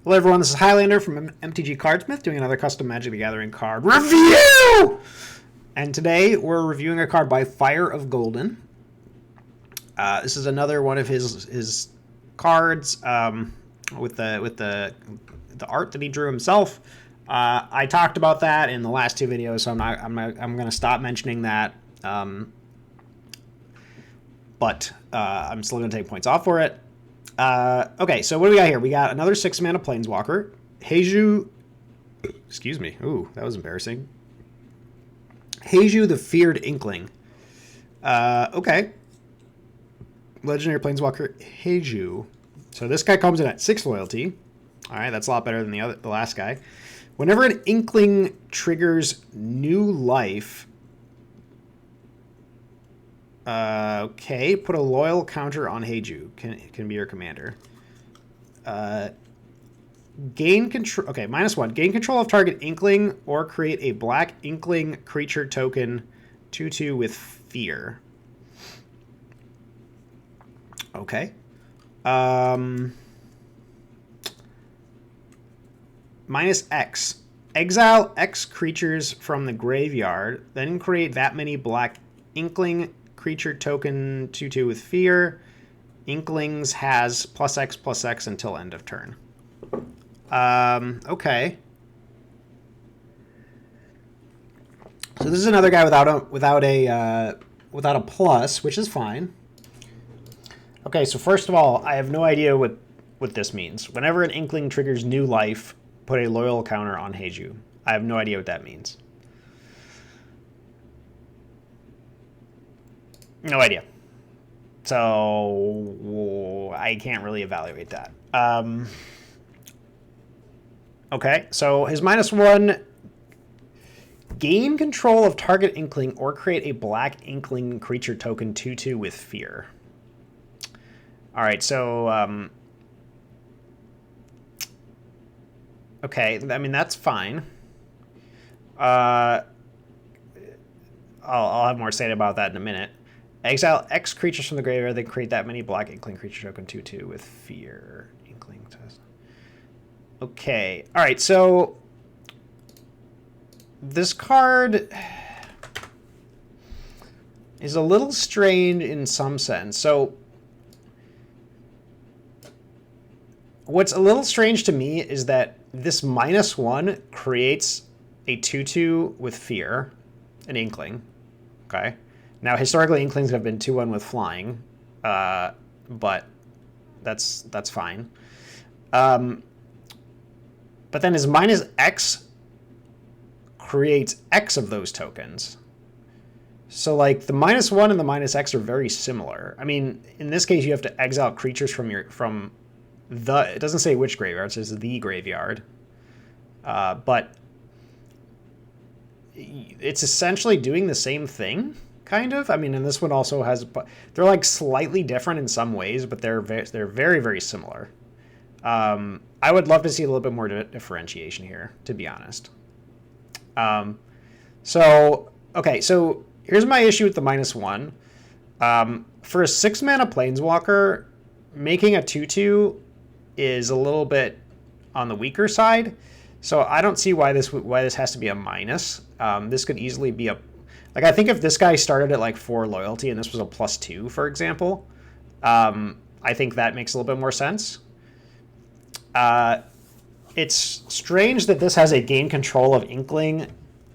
Hello everyone, this is Highlander from MTG Cardsmith doing another custom Magic the Gathering card review! And today we're reviewing a card by FireOfGolden. This is another one of his cards with the art that he drew himself. I talked about that in the last two videos, so I'm going to stop mentioning that. But I'm still going to take points off for it. Okay, so what do we got here? We got another 6-mana Planeswalker. Heju... Excuse me. Ooh, that was embarrassing. Heju the Feared Inkling. Okay. Legendary Planeswalker Heju. So this guy comes in at 6 loyalty. Alright, that's a lot better than the last guy. Whenever an Inkling triggers new life... okay, put a loyal counter on Heju. Can be your commander. Gain control. Okay, -1. Gain control of target Inkling or create a black Inkling creature token 2/2 with fear. Okay. -X. Exile X creatures from the graveyard, then create that many black Inkling creature token 2/2 with fear. Inklings has +X/+X until end of turn. Okay. So this is another guy without a plus, which is fine. Okay, so first of all, I have no idea what this means. Whenever an Inkling triggers new life, put a loyal counter on Heju. I have no idea what that means. No idea. So I can't really evaluate that. Okay, so his -1, gain control of target Inkling or create a black Inkling creature token 2/2 with fear. All right, so okay, I mean that's fine. I'll have more to say about that in a minute. Exile X creatures from the graveyard, then create that many black Inkling creature token 2/2 with fear. Inkling test. Okay. Alright, so this card is a little strange in some sense. So what's a little strange to me is that this -1 creates a 2/2 with fear, an Inkling. Okay. Now, historically, Inklings have been 2/1 with flying, but that's fine. But then his -X creates X of those tokens. So, like, the -1 and the -X are very similar. I mean, in this case, you have to exile creatures from the... It doesn't say which graveyard, it says the graveyard. But it's essentially doing the same thing. Kind of. I mean, and this one also has... They're, like, slightly different in some ways, but they're very, very similar. I would love to see a little bit more differentiation here, to be honest. So, okay, so here's my issue with the -1. For a 6-mana Planeswalker, making a 2/2 is a little bit on the weaker side. So I don't see why this has to be a minus. This could easily be a... Like, I think if this guy started at, like, 4 loyalty and this was a +2, for example, I think that makes a little bit more sense. It's strange that this has a gain control of Inkling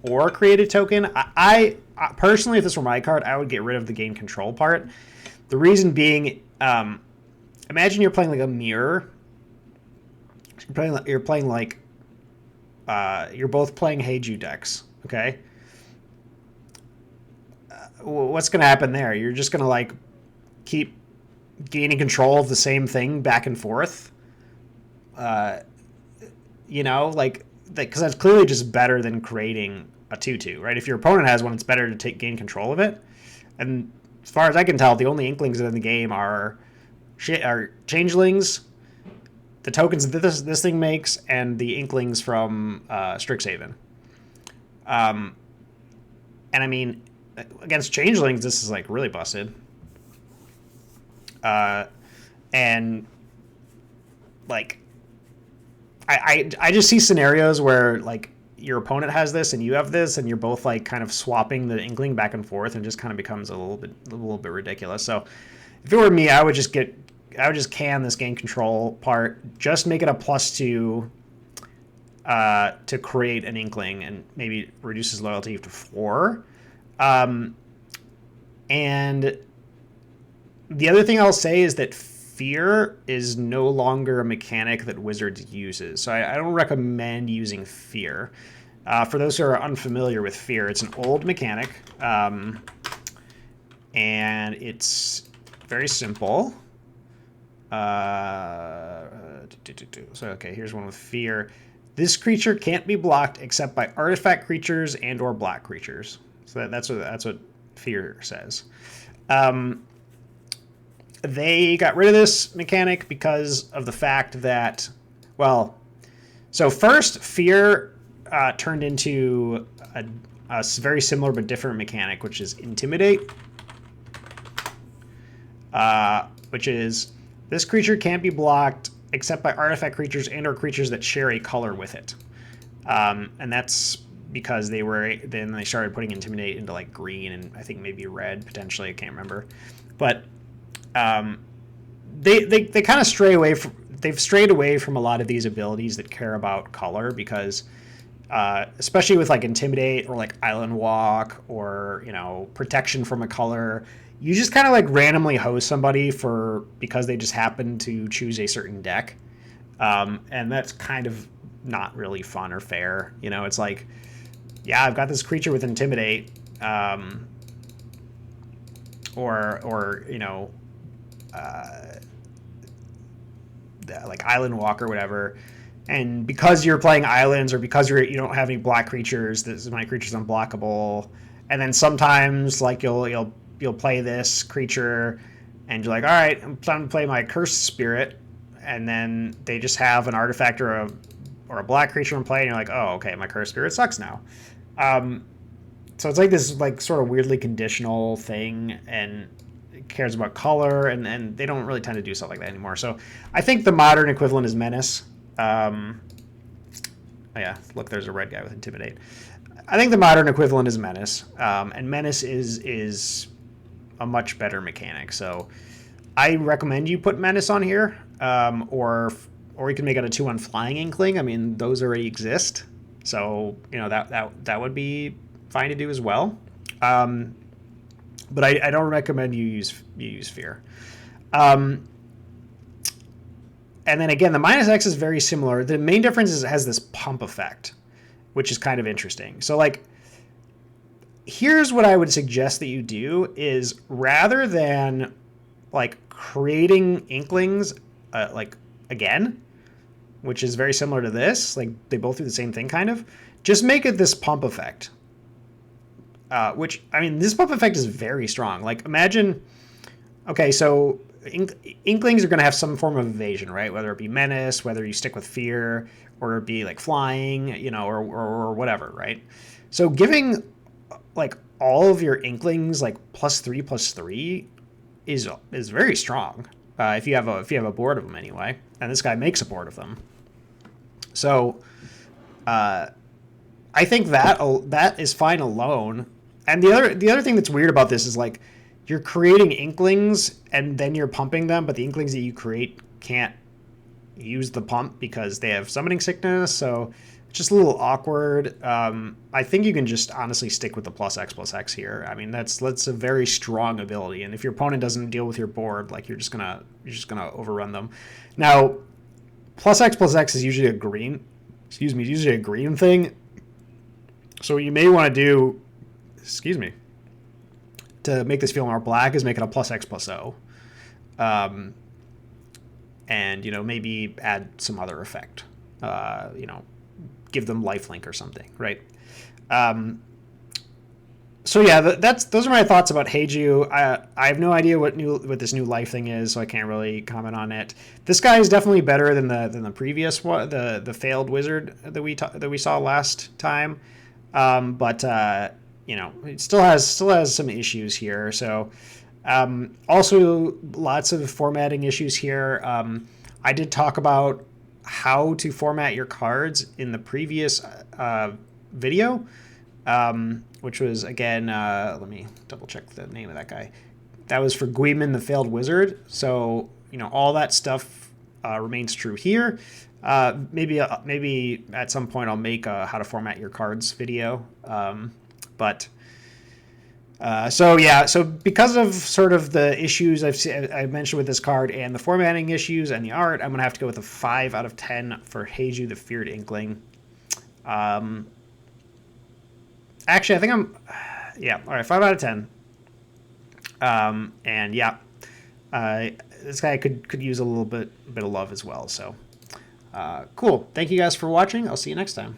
or create a token. I personally, if this were my card, I would get rid of the gain control part. The reason being, imagine you're playing, like, a mirror. You're playing like... you're both playing Heju decks, okay? What's going to happen there? You're just going to, like, keep gaining control of the same thing back and forth. You know, like, because that's clearly just better than creating a 2/2, right? If your opponent has one, it's better to gain control of it. And as far as I can tell, the only Inklings in the game are Changelings, the tokens that this thing makes, and the Inklings from Strixhaven. And I mean, against Changelings, this is, like, really busted. And, like, I just see scenarios where like your opponent has this and you have this, and you're both like kind of swapping the Inkling back and forth, and just kind of becomes a little bit ridiculous. So if it were me, I would just can this game control part, just make it a +2 to create an Inkling, and maybe reduce his loyalty to 4. And the other thing I'll say is that Fear is no longer a mechanic that Wizards uses, so I don't recommend using Fear. For those who are unfamiliar with Fear, it's an old mechanic, and it's very simple. So, okay, here's one with Fear. This creature can't be blocked except by artifact creatures and or black creatures. So that's what Fear says. They got rid of this mechanic because of the fact that, well, so first Fear turned into a very similar but different mechanic, which is Intimidate, which is this creature can't be blocked except by artifact creatures and or creatures that share a color with it. And that's because then they started putting Intimidate into like green and I think maybe red potentially, I can't remember. But they kind of they've strayed away from a lot of these abilities that care about color, because especially with like Intimidate or like Island Walk or, you know, protection from a color, you just kind of like randomly host somebody because they just happen to choose a certain deck. And that's kind of not really fun or fair. You know, it's like, yeah, I've got this creature with Intimidate, or you know, like Island Walk or whatever, and because you're playing islands or because you don't have any black creatures, my creature's unblockable, and then sometimes like you'll play this creature and you're like, all right, I'm trying to play my Cursed Spirit, and then they just have an artifact or a black creature in play, and you're like, oh, okay, my Cursed Spirit sucks now. So it's like this like sort of weirdly conditional thing, and it cares about color, and they don't really tend to do stuff like that anymore. So I think the modern equivalent is Menace. Oh yeah, look, there's a red guy with Intimidate. I think the modern equivalent is Menace, and Menace is a much better mechanic. So I recommend you put Menace on here, or you can make it a 2/1 flying Inkling. I mean, those already exist, so you know that would be fine to do as well. But I don't recommend you use Fear. And then again, the -X is very similar. The main difference is it has this pump effect, which is kind of interesting. So like, here's what I would suggest that you do is, rather than like creating Inklings like again, which is very similar to this, like they both do the same thing kind of, just make it this pump effect. Which, I mean, this pump effect is very strong. Like, imagine, okay, so Inklings are going to have some form of evasion, right? Whether it be Menace, whether you stick with Fear, or it be like flying, you know, or whatever, right? So giving like all of your Inklings like +3/+3 is very strong. If you have a board of them anyway, and this guy makes a board of them. So I think that is fine alone. And the other thing that's weird about this is like, you're creating Inklings and then you're pumping them, but the Inklings that you create can't use the pump because they have summoning sickness, so it's just a little awkward. I think you can just honestly stick with the +X/+X here. I mean, that's a very strong ability, and if your opponent doesn't deal with your board, like you're just gonna overrun them. Now, +X/+X is usually a green thing. So what you may want to do, to make this feel more black, is make it a +X/+O. And, you know, maybe add some other effect. You know, give them lifelink or something, right? So yeah, those are my thoughts about Heju. I have no idea what this new life thing is, so I can't really comment on it. This guy is definitely better than the previous one, the failed wizard that we saw last time. But you know, it still has some issues here. So also lots of formatting issues here. I did talk about how to format your cards in the previous video, which was, again, let me double check the name of that guy. That was for Guiman the Failed Wizard. So, you know, all that stuff remains true here. Maybe at some point I'll make a how to format your cards video. So because of sort of the issues I've mentioned with this card and the formatting issues and the art, I'm going to have to go with a 5 out of 10 for Heju, the Feared Inkling. Actually, I think all right, 5 out of 10. And yeah, this guy could use a little bit of love as well. So cool. Thank you guys for watching. I'll see you next time.